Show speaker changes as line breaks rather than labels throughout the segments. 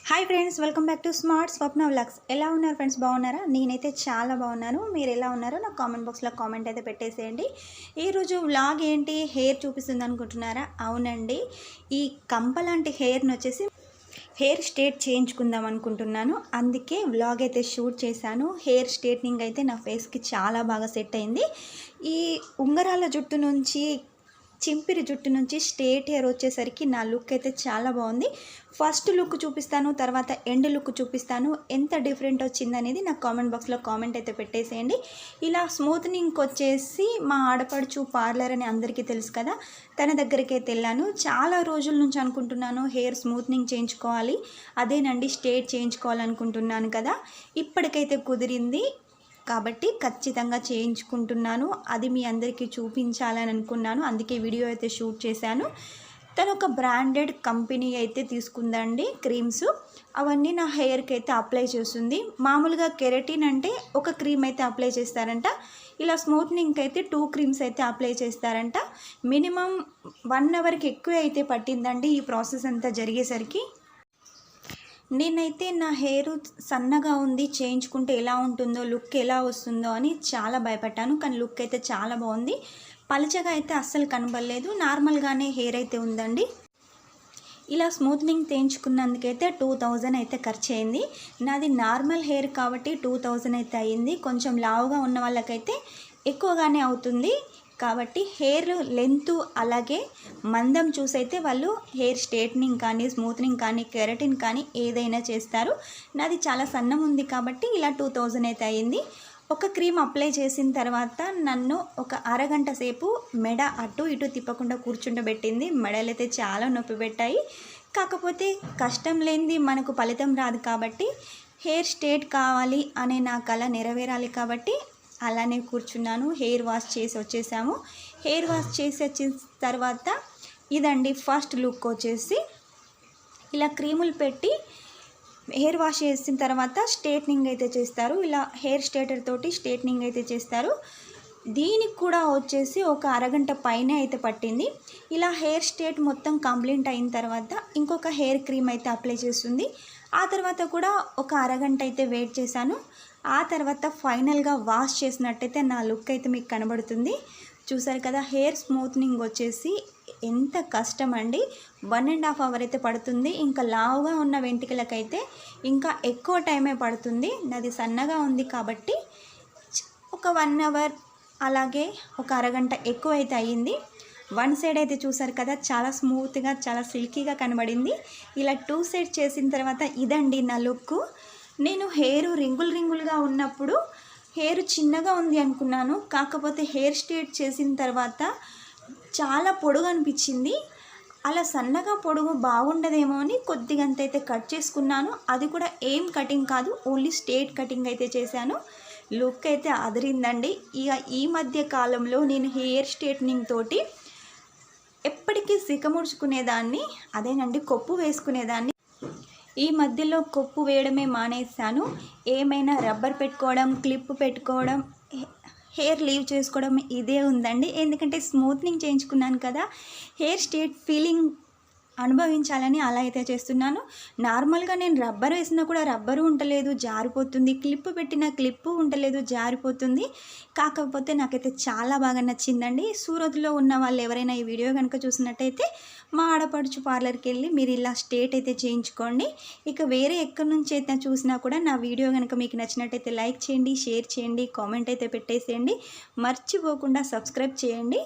Hi friends, welcome back to smart Swapna vlogs. ఎలా ఉన్నారు friends? బాగున్నారా? నేనైతే చాలా బాగున్నాను. మీరు ఎలా ఉన్నారో నాకు కామెంట్ బాక్స్లో కామెంట్ అయితే పెట్టేసేయండి. ఈరోజు వ్లాగ్ ఏంటి, హెయిర్ చూపిస్తుంది అనుకుంటున్నారా? అవునండి, ఈ కంప లాంటి హెయిర్ని వచ్చేసి హెయిర్ స్ట్రేట్ చేయించుకుందాం అనుకుంటున్నాను. అందుకే వ్లాగ్ అయితే షూట్ చేశాను. హెయిర్ స్ట్రేట్నింగ్ అయితే నా ఫేస్కి చాలా బాగా సెట్ అయింది. ఈ ఉంగరాల జుట్టు నుంచి చింపిరి జుట్టు నుంచి స్ట్రేట్ హెయిర్ వచ్చేసరికి నా లుక్ అయితే చాలా బాగుంది. ఫస్ట్ లుక్ చూపిస్తాను, తర్వాత ఎండ్ లుక్ చూపిస్తాను. ఎంత డిఫరెంట్ వచ్చిందనేది నాకు కామెంట్ బాక్స్లో కామెంట్ అయితే పెట్టేసేయండి. ఇలా స్మూత్నింగ్కి వచ్చేసి మా ఆడపడుచు పార్లర్ అని అందరికీ తెలుసు కదా, తన దగ్గరికి అయితే వెళ్ళాను. చాలా రోజుల నుంచి అనుకుంటున్నాను హెయిర్ స్మూత్నింగ్ చేయించుకోవాలి, అదేనండి స్ట్రేట్ చేయించుకోవాలనుకుంటున్నాను కదా. ఇప్పటికైతే కుదిరింది కాబట్టి ఖచ్చితంగా చేయించుకుంటున్నాను. అది మీ అందరికీ చూపించాలని అనుకున్నాను, అందుకే వీడియో అయితే షూట్ చేశాను. తను ఒక బ్రాండెడ్ కంపెనీ అయితే తీసుకుందండి క్రీమ్స్. అవన్నీ నా హెయిర్కి అయితే అప్లై చేస్తుంది. మామూలుగా కెరటిన్ అంటే ఒక క్రీమ్ అయితే అప్లై చేస్తారంట, ఇలా స్మూత్నింగ్కి అయితే 2 క్రీమ్స్ అయితే అప్లై చేస్తారంట. మినిమం 1 అవర్కి ఎక్కువ అయితే పట్టిందండి ఈ ప్రాసెస్ అంతా జరిగేసరికి. నేనైతే నా హెయిర్ సన్నగా ఉంది, చేయించుకుంటే ఎలా ఉంటుందో, లుక్ ఎలా వస్తుందో అని చాలా భయపడ్డాను. కానీ లుక్ అయితే చాలా బాగుంది. పలచగా అయితే అస్సలు కనబడలేదు, నార్మల్గానే హెయిర్ అయితే ఉందండి. ఇలా స్మూత్నింగ్ చేయించుకున్నందుకైతే 2000 అయితే ఖర్చు అయింది. నాది నార్మల్ హెయిర్ కాబట్టి 2000 అయితే అయ్యింది. కొంచెం లావుగా ఉన్న వాళ్ళకైతే ఎక్కువగానే అవుతుంది. కాబట్టి హెయిర్ లెంత్ అలాగే మందం చూసైతే వాళ్ళు హెయిర్ స్ట్రేట్నింగ్ కానీ, స్మూత్నింగ్ కానీ, కెరటిన్ కానీ ఏదైనా చేస్తారు. నాది చాలా సన్నం ఉంది కాబట్టి ఇలా 2000 అయితే అయ్యింది. ఒక క్రీమ్ అప్లై చేసిన తర్వాత నన్ను ఒక అరగంట సేపు మెడ అటు ఇటు తిప్పకుండా కూర్చుండబెట్టింది. మెడలు అయితే చాలా నొప్పి పెట్టాయి. కాకపోతే కష్టం లేనిది మనకు ఫలితం రాదు కాబట్టి, హెయిర్ స్ట్రేట్ కావాలి అనే నా కల నెరవేరాలి కాబట్టి అలానే కూర్చున్నాను. హెయిర్ వాష్ చేసి వచ్చేసాము. హెయిర్ వాష్ చేసి వచ్చిన తర్వాత ఇదండి ఫస్ట్ లుక్ వచ్చేసి. ఇలా క్రీములు పెట్టి హెయిర్ వాష్ చేసిన తర్వాత స్ట్రేట్నింగ్ అయితే చేస్తారు. ఇలా హెయిర్ స్ట్రేటర్ తోటి స్ట్రేట్నింగ్ అయితే చేస్తారు. దీనికి కూడా వచ్చేసి ఒక అరగంట పైన అయితే పట్టింది. ఇలా హెయిర్ స్ట్రేట్ మొత్తం కంప్లీట్ అయిన తర్వాత ఇంకొక హెయిర్ క్రీమ్ అయితే అప్లై చేస్తుంది. ఆ తర్వాత కూడా ఒక అరగంట అయితే వెయిట్ చేశాను. ఆ తర్వాత ఫైనల్గా వాష్ చేసినట్టయితే నా లుక్ అయితే మీకు కనబడుతుంది. చూసారు కదా, హెయిర్ స్మూత్నింగ్ వచ్చేసి ఎంత కష్టం అండి. 1.5 అవర్ అయితే పడుతుంది. ఇంకా లావుగా ఉన్న వెంట్రుకలకైతే ఇంకా ఎక్కువ టైమే పడుతుంది. నాది సన్నగా ఉంది కాబట్టి ఒక 1 అవర్ అలాగే ఒక అరగంట ఎక్కువ అయితే అయ్యింది. 1 సైడ్ అయితే చూసారు కదా, చాలా స్మూత్గా చాలా సిల్కీగా కనబడింది. ఇలా 2 సైడ్ చేసిన తర్వాత ఇదండి నా లుక్. నేను హెయిర్ రింగులుగా ఉన్నప్పుడు హెయిర్ చిన్నగా ఉంది అనుకున్నాను. కాకపోతే హెయిర్ స్ట్రేట్ చేసిన తర్వాత చాలా పొడుగు అనిపించింది. అలా సన్నగా పొడుగు బాగుండదేమో అని కొద్దిగంత అయితే కట్ చేసుకున్నాను. అది కూడా ఏం కటింగ్ కాదు, ఓన్లీ స్ట్రేట్ కటింగ్ అయితే చేశాను. లుక్ అయితే అదిరిందండి. ఇక ఈ మధ్య కాలంలో నేను హెయిర్ స్ట్రేట్నింగ్ తోటి ఎప్పటికీ సికముడుచుకునేదాన్ని, అదేనండి కొప్పు వేసుకునేదాన్ని. ఈ మధ్యలో కొప్పు వేయడమే మానేశాను. ఏమైనా రబ్బర్ పెట్టుకోవడం, క్లిప్ పెట్టుకోవడం, హెయిర్ లీవ్ చేసుకోవడం ఇదే ఉందండి. ఎందుకంటే స్మూత్నింగ్ చేయించుకున్నాను కదా, హెయిర్ స్ట్రేట్ ఫీలింగ్ అనుభవించాలని అలా అయితే చేస్తున్నాను. నార్మల్గా నేను రబ్బర్ వేసినా కూడా రబ్బరు ఉండలేదు, జారిపోతుంది. క్లిప్ పెట్టిన క్లిప్పు ఉండలేదు, జారిపోతుంది. కాకపోతే నాకైతే చాలా బాగా నచ్చిందండి. సూరత్లో ఉన్న వాళ్ళు ఎవరైనా ఈ వీడియో కనుక చూసినట్టయితే మా ఆడపడుచు పార్లర్కి వెళ్ళి మీరు ఇలా స్ట్రేట్ అయితే చేయించుకోండి. ఇక వేరే ఎక్కడి నుంచి అయితే చూసినా కూడా నా వీడియో కనుక మీకు నచ్చినట్టయితే లైక్ చేయండి, షేర్ చేయండి, కామెంట్ అయితే పెట్టేసేయండి. మర్చిపోకుండా సబ్స్క్రైబ్ చేయండి.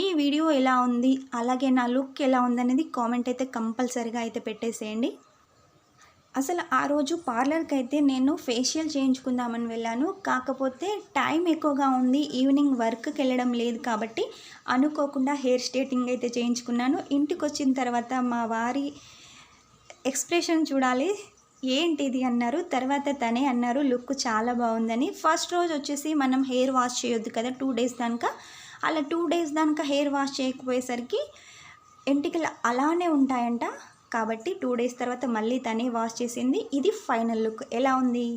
ఈ వీడియో ఎలా ఉంది అలాగే నా లుక్ ఎలా ఉందనేది కామెంట్ అయితే కంపల్సరీగా అయితే పెట్టేసేయండి. అసలు ఆ రోజు పార్లర్కి అయితే నేను ఫేషియల్ చేయించుకుందామని వెళ్ళాను. కాకపోతే టైం ఎక్కువగా ఉంది, ఈవినింగ్ వర్క్కి వెళ్ళడం లేదు కాబట్టి అనుకోకుండా హెయిర్ స్ట్రేటింగ్ అయితే చేయించుకున్నాను. ఇంటికి వచ్చిన తర్వాత మా వారి ఎక్స్ప్రెషన్ చూడాలి, ఏంటిది అన్నారు. తర్వాత తనే అన్నారు లుక్ చాలా బాగుందని. ఫస్ట్ రోజు వచ్చేసి మనం హెయిర్ వాష్ చేయొద్దు కదా 2 డేస్ దాకా. అలా 2 డేస్ దాకా హెయిర్ వాష్ చేయకపోయేసరికి వెంట్రుకలు అలానే ఉంటాయంట. కాబట్టి 2 డేస్ తర్వాత మళ్ళీ తనే వాష్ చేసింది. ఇది ఫైనల్ లుక్. ఎలా ఉంది?